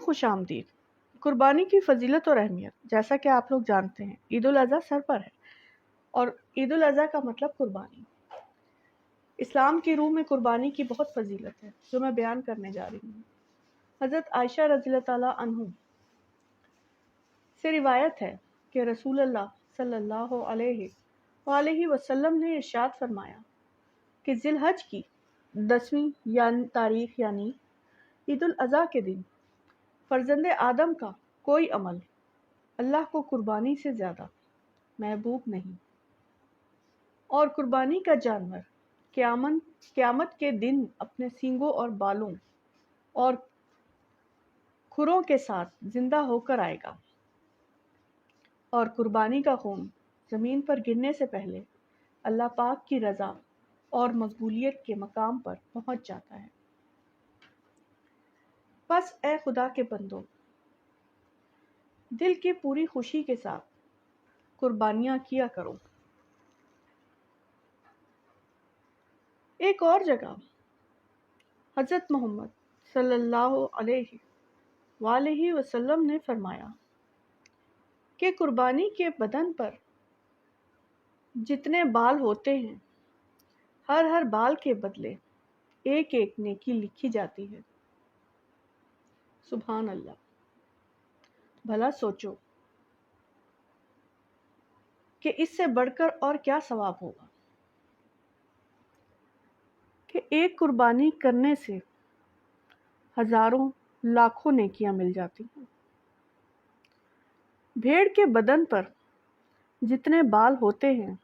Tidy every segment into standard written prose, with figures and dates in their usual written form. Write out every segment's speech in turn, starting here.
خوش آمدید۔ قربانی کی فضیلت اور اہمیت جیسا کہ آپ لوگ جانتے ہیں، عید الاضحیٰ سر پر ہے اور عید الاضحیٰ کا مطلب قربانی۔ اسلام کی روح میں قربانی کی بہت فضیلت ہے جو میں بیان کرنے جا رہی ہوں۔ حضرت عائشہ رضی اللہ تعالیٰ عنہ سے روایت ہے کہ رسول اللہ صلی اللہ علیہ وآلہ وسلم نے ارشاد فرمایا کہ ذی الحج کی 10ویں تاریخ یعنی عید الاضحیٰ کے دن فرزند آدم کا کوئی عمل اللہ کو قربانی سے زیادہ محبوب نہیں، اور قربانی کا جانور قیامت کے دن اپنے سینگوں اور بالوں اور کھروں کے ساتھ زندہ ہو کر آئے گا، اور قربانی کا خون زمین پر گرنے سے پہلے اللہ پاک کی رضا اور مقبولیت کے مقام پر پہنچ جاتا ہے۔ بس اے خدا کے بندو، دل کی پوری خوشی کے ساتھ قربانیاں کیا کرو۔ ایک اور جگہ حضرت محمد صلی اللہ علیہ وآلہ وسلم نے فرمایا کہ قربانی کے بدن پر جتنے بال ہوتے ہیں، ہر بال کے بدلے ایک نیکی لکھی جاتی ہے۔ سبحان اللہ! بھلا سوچو کہ اس سے بڑھ کر اور کیا ثواب ہوگا کہ ایک قربانی کرنے سے ہزاروں لاکھوں نیکیاں مل جاتی ہیں۔ بھیڑ کے بدن پر جتنے بال ہوتے ہیں،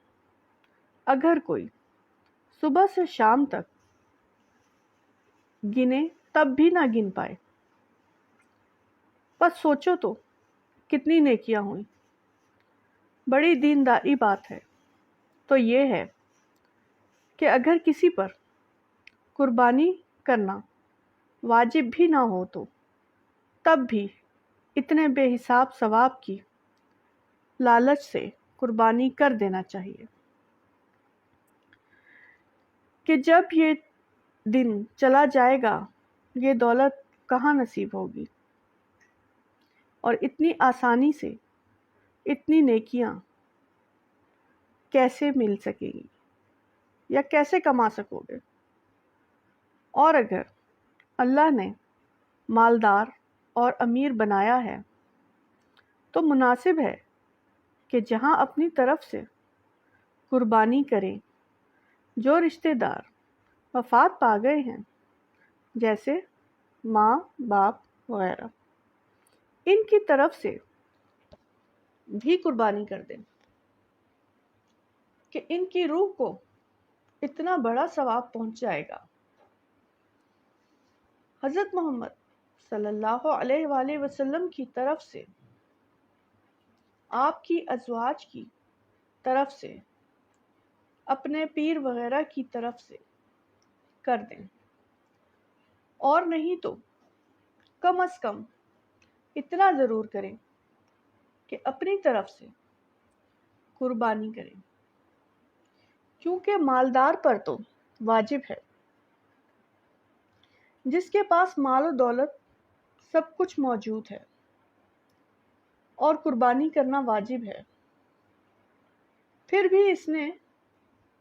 اگر کوئی صبح سے شام تک گنے تب بھی نہ گن پائے، بس سوچو تو کتنی نیکیاں ہوئیں۔ بڑی دینداری بات ہے تو یہ ہے کہ اگر کسی پر قربانی کرنا واجب بھی نہ ہو تو تب بھی اتنے بے حساب ثواب کی لالچ سے قربانی کر دینا چاہیے کہ جب یہ دن چلا جائے گا یہ دولت کہاں نصیب ہوگی، اور اتنی آسانی سے اتنی نیکیاں کیسے مل سکے گی یا کیسے کما سکو گے۔ اور اگر اللہ نے مالدار اور امیر بنایا ہے تو مناسب ہے کہ جہاں اپنی طرف سے قربانی کریں۔ جو رشتہ دار وفات پا گئے ہیں جیسے ماں باپ وغیرہ، ان کی طرف سے بھی قربانی کر دیں کہ ان کی روح کو اتنا بڑا ثواب پہنچ جائے گا۔ حضرت محمد صلی اللہ علیہ وآلہ وسلم کی طرف سے، آپ کی ازواج کی طرف سے، اپنے پیر وغیرہ کی طرف سے کر دیں، اور نہیں تو کم از کم اتنا ضرور کریں کہ اپنی طرف سے قربانی کریں، کیونکہ مالدار پر تو واجب ہے۔ جس کے پاس مال و دولت سب کچھ موجود ہے اور قربانی کرنا واجب ہے، پھر بھی اس نے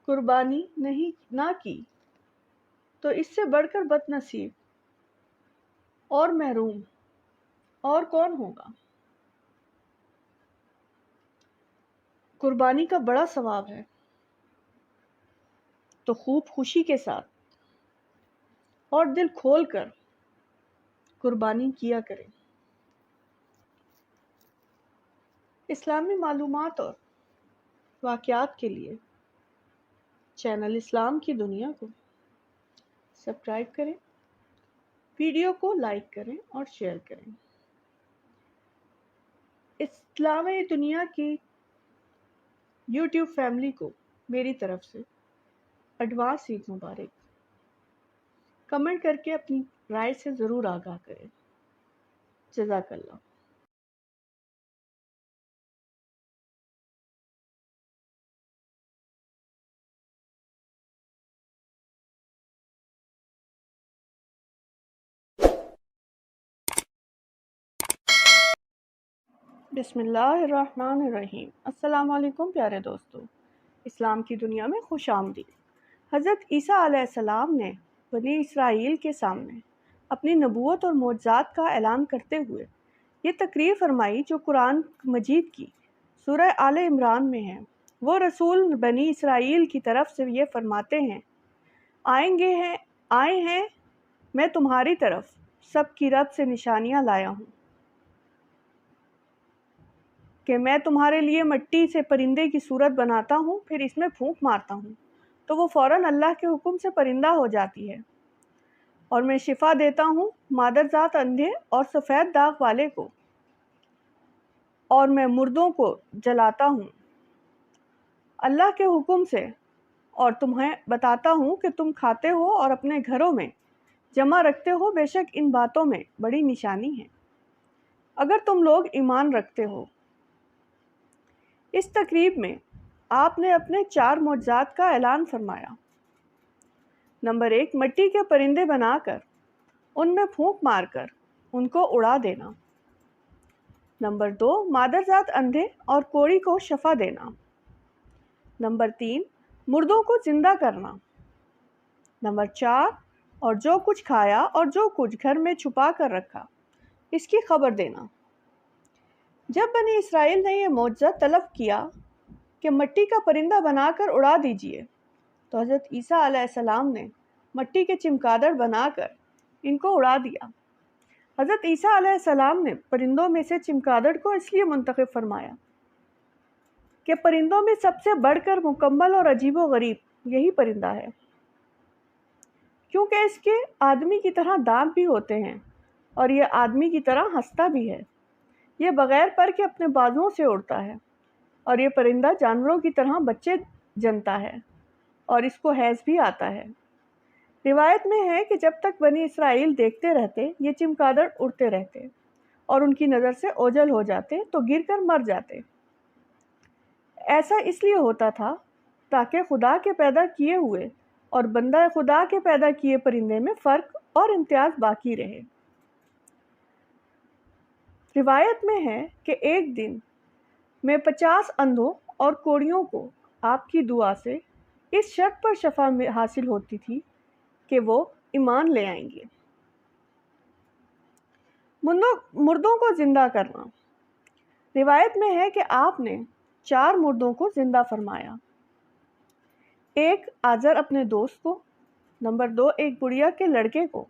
قربانی نہ کی تو اس سے بڑھ کر بد نصیب اور محروم اور کون ہوگا۔ قربانی کا بڑا ثواب ہے تو خوب خوشی کے ساتھ اور دل کھول کر قربانی کیا کریں۔ اسلامی معلومات اور واقعات کے لیے چینل اسلام کی دنیا کو سبسکرائب کریں، ویڈیو کو لائک کریں اور شیئر کریں۔ اسلامی دنیا کی یوٹیوب فیملی کو میری طرف سے ایڈوانس عید مبارک۔ کمنٹ کر کے اپنی رائے سے ضرور آگاہ کریں۔ جزاک اللہ۔ بسم اللہ الرحمن الرحیم۔ السلام علیکم پیارے دوستو، اسلام کی دنیا میں خوش آمدید۔ حضرت عیسیٰ علیہ السلام نے بنی اسرائیل کے سامنے اپنی نبوت اور معجزات کا اعلان کرتے ہوئے یہ تقریر فرمائی جو قرآن مجید کی سورہ آل عمران میں ہے۔ وہ رسول بنی اسرائیل کی طرف سے یہ فرماتے ہیں، آئے ہیں میں تمہاری طرف سب کی رب سے نشانیاں لایا ہوں کہ میں تمہارے لیے مٹی سے پرندے کی صورت بناتا ہوں، پھر اس میں پھونک مارتا ہوں تو وہ فوراً اللہ کے حکم سے پرندہ ہو جاتی ہے، اور میں شفا دیتا ہوں مادرزاد اندھے اور سفید داغ والے کو، اور میں مردوں کو جلاتا ہوں اللہ کے حکم سے، اور تمہیں بتاتا ہوں کہ تم کھاتے ہو اور اپنے گھروں میں جمع رکھتے ہو، بے شک ان باتوں میں بڑی نشانی ہے اگر تم لوگ ایمان رکھتے ہو۔ اس تقریب میں آپ نے اپنے 4 معجزات کا اعلان فرمایا۔ نمبر 1، مٹی کے پرندے بنا کر ان میں پھونک مار کر ان کو اڑا دینا۔ نمبر 2، مادرزاد اندھے اور کوڑی کو شفا دینا۔ نمبر 3، مردوں کو زندہ کرنا۔ نمبر 4، اور جو کچھ کھایا اور جو کچھ گھر میں چھپا کر رکھا اس کی خبر دینا۔ جب بنی اسرائیل نے یہ معجزہ طلب کیا کہ مٹی کا پرندہ بنا کر اڑا دیجئے، تو حضرت عیسیٰ علیہ السلام نے مٹی کے چمگادڑ بنا کر ان کو اڑا دیا۔ حضرت عیسیٰ علیہ السلام نے پرندوں میں سے چمگادڑ کو اس لیے منتخب فرمایا کہ پرندوں میں سب سے بڑھ کر مکمل اور عجیب و غریب یہی پرندہ ہے، کیونکہ اس کے آدمی کی طرح دانت بھی ہوتے ہیں اور یہ آدمی کی طرح ہنستا بھی ہے۔ یہ بغیر پر کے اپنے بازوؤں سے اڑتا ہے، اور یہ پرندہ جانوروں کی طرح بچے جنتا ہے اور اس کو حیض بھی آتا ہے۔ روایت میں ہے کہ جب تک بنی اسرائیل دیکھتے رہتے یہ چمگادڑ اڑتے رہتے اور ان کی نظر سے اوجھل ہو جاتے تو گر کر مر جاتے۔ ایسا اس لیے ہوتا تھا تاکہ خدا کے پیدا کیے ہوئے اور بندہ خدا کے پیدا کیے پرندے میں فرق اور امتیاز باقی رہے۔ روایت میں ہے کہ ایک دن میں 50 اندھوں اور کوڑیوں کو آپ کی دعا سے اس شرط پر شفا حاصل ہوتی تھی کہ وہ ایمان لے آئیں گے۔ مردوں کو زندہ کرنا۔ روایت میں ہے کہ آپ نے 4 مردوں کو زندہ فرمایا۔ 1، آزر اپنے دوست کو۔ نمبر 2، ایک بڑھیا کے لڑکے کو۔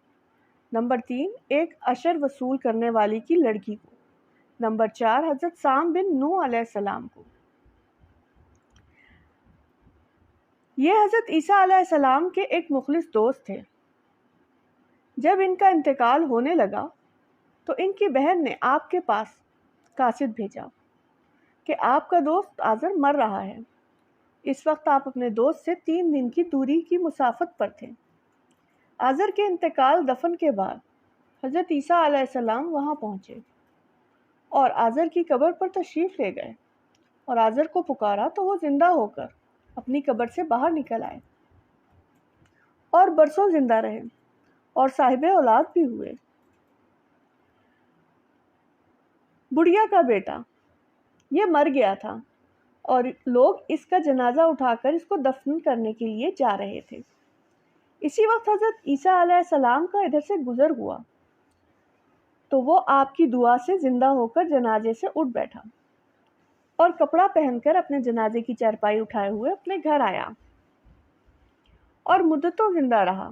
نمبر 3، ایک عشر وصول کرنے والی کی لڑکی کو۔ نمبر 4، حضرت سام بن نوح علیہ السلام کو۔ یہ حضرت عیسیٰ علیہ السلام کے ایک مخلص دوست تھے۔ جب ان کا انتقال ہونے لگا تو ان کی بہن نے آپ کے پاس قاصد بھیجا کہ آپ کا دوست آزر مر رہا ہے۔ اس وقت آپ اپنے دوست سے 3 دن کی دوری کی مسافت پر تھے۔ آزر کے انتقال دفن کے بعد حضرت عیسیٰ علیہ السلام وہاں پہنچے اور آزر کی قبر پر تشریف لے گئے اور آزر کو پکارا تو وہ زندہ ہو کر اپنی قبر سے باہر نکل آئے اور برسوں زندہ رہے اور صاحب اولاد بھی ہوئے۔ بڑھیا کا بیٹا یہ مر گیا تھا اور لوگ اس کا جنازہ اٹھا کر اس کو دفن کرنے کے لیے جا رہے تھے۔ اسی وقت حضرت عیسیٰ علیہ السلام کا ادھر سے گزر ہوا تو وہ آپ کی دعا سے زندہ ہو کر جنازے سے اٹھ بیٹھا اور کپڑا پہن کر اپنے جنازے کی چارپائی اٹھائے ہوئے اپنے گھر آیا اور مدتوں زندہ رہا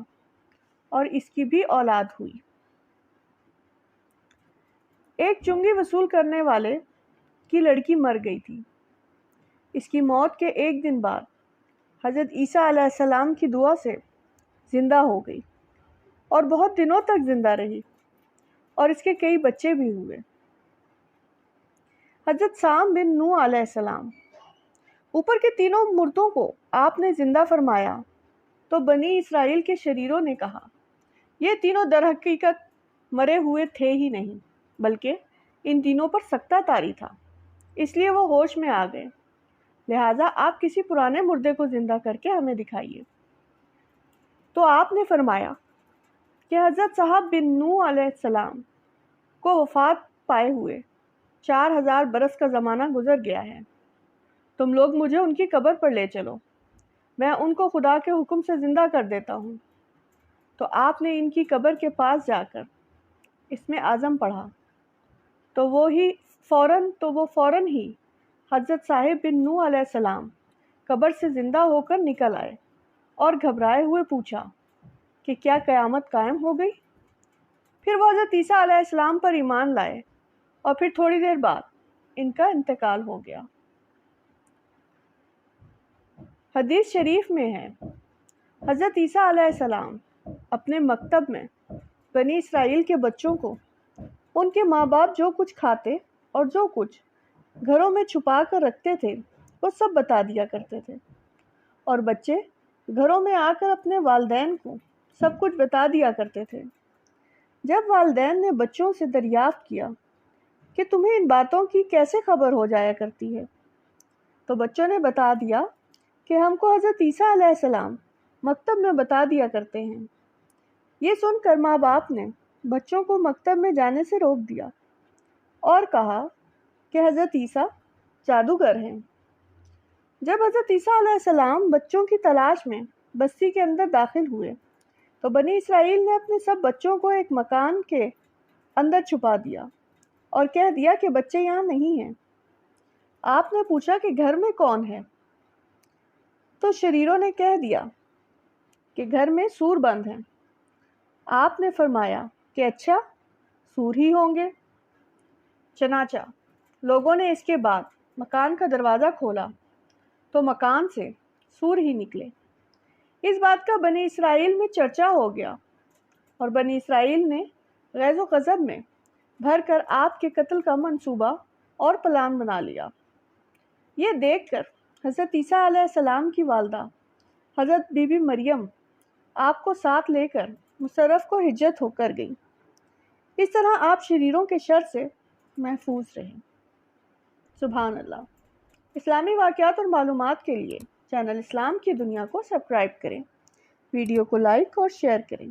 اور اس کی بھی اولاد ہوئی۔ ایک چنگی وصول کرنے والے کی لڑکی مر گئی تھی۔ اس کی موت کے 1 دن بعد حضرت عیسیٰ علیہ السلام کی دعا سے زندہ ہو گئی اور بہت دنوں تک زندہ رہی اور اس کے کئی بچے بھی ہوئے۔ حضرت سام بن نوح علیہ السلام۔ اوپر کے تینوں مردوں کو آپ نے زندہ فرمایا تو بنی اسرائیل کے شریروں نے کہا، یہ تینوں در حقیقت مرے ہوئے تھے ہی نہیں، بلکہ ان تینوں پر سکتہ طاری تھا، اس لیے وہ ہوش میں آ گئے، لہٰذا آپ کسی پرانے مردے کو زندہ کر کے ہمیں دکھائیے۔ تو آپ نے فرمایا کہ حضرت صاحب بن نوح علیہ السلام کو وفات پائے ہوئے 4000 برس کا زمانہ گزر گیا ہے۔ تم لوگ مجھے ان کی قبر پر لے چلو، میں ان کو خدا کے حکم سے زندہ کر دیتا ہوں۔ تو آپ نے ان کی قبر کے پاس جا کر اس میں اعظم پڑھا تو وہ فوراً ہی حضرت صاحب بن نوح علیہ السلام قبر سے زندہ ہو کر نکل آئے اور گھبرائے ہوئے پوچھا کہ کیا قیامت قائم ہو گئی؟ پھر وہ حضرت عیسیٰ علیہ السلام پر ایمان لائے اور پھر تھوڑی دیر بعد ان کا انتقال ہو گیا۔ حدیث شریف میں ہے، حضرت عیسیٰ علیہ السلام اپنے مکتب میں بنی اسرائیل کے بچوں کو ان کے ماں باپ جو کچھ کھاتے اور جو کچھ گھروں میں چھپا کر رکھتے تھے وہ سب بتا دیا کرتے تھے، اور بچے گھروں میں آ کر اپنے والدین کو سب کچھ بتا دیا کرتے تھے۔ جب والدین نے بچوں سے دریافت کیا کہ تمہیں ان باتوں کی کیسے خبر ہو جایا کرتی ہے، تو بچوں نے بتا دیا کہ ہم کو حضرت عیسیٰ علیہ السلام مکتب میں بتا دیا کرتے ہیں۔ یہ سن کر ماں باپ نے بچوں کو مکتب میں جانے سے روک دیا اور کہا کہ حضرت عیسیٰ جادوگر ہیں۔ جب حضرت عیسیٰ علیہ السلام بچوں کی تلاش میں بستی کے اندر داخل ہوئے تو بنی اسرائیل نے اپنے سب بچوں کو ایک مکان کے اندر چھپا دیا اور کہہ دیا کہ بچے یہاں نہیں ہیں۔ آپ نے پوچھا کہ گھر میں کون ہے؟ تو شریروں نے کہہ دیا کہ گھر میں سور بند ہیں۔ آپ نے فرمایا کہ اچھا، سور ہی ہوں گے۔ چنانچہ لوگوں نے اس کے بعد مکان کا دروازہ کھولا تو مکان سے سور ہی نکلے۔ اس بات کا بنی اسرائیل میں چرچا ہو گیا اور بنی اسرائیل نے غیظ و غضب میں بھر کر آپ کے قتل کا منصوبہ اور پلان بنا لیا۔ یہ دیکھ کر حضرت عیسیٰ علیہ السلام کی والدہ حضرت بی بی مریم آپ کو ساتھ لے کر مصرف کو ہجرت ہو کر گئی۔ اس طرح آپ شریروں کے شر سے محفوظ رہیں۔ سبحان اللہ۔ اسلامی واقعات اور معلومات کے لیے چینل اسلام کی دنیا کو سبسکرائب کریں، ویڈیو کو لائک اور شیئر کریں،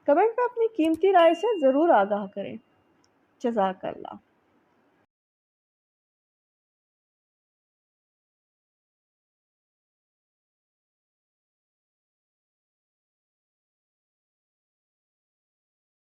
کمنٹ میں اپنی قیمتی رائے سے ضرور آگاہ کریں۔ جزاک اللہ۔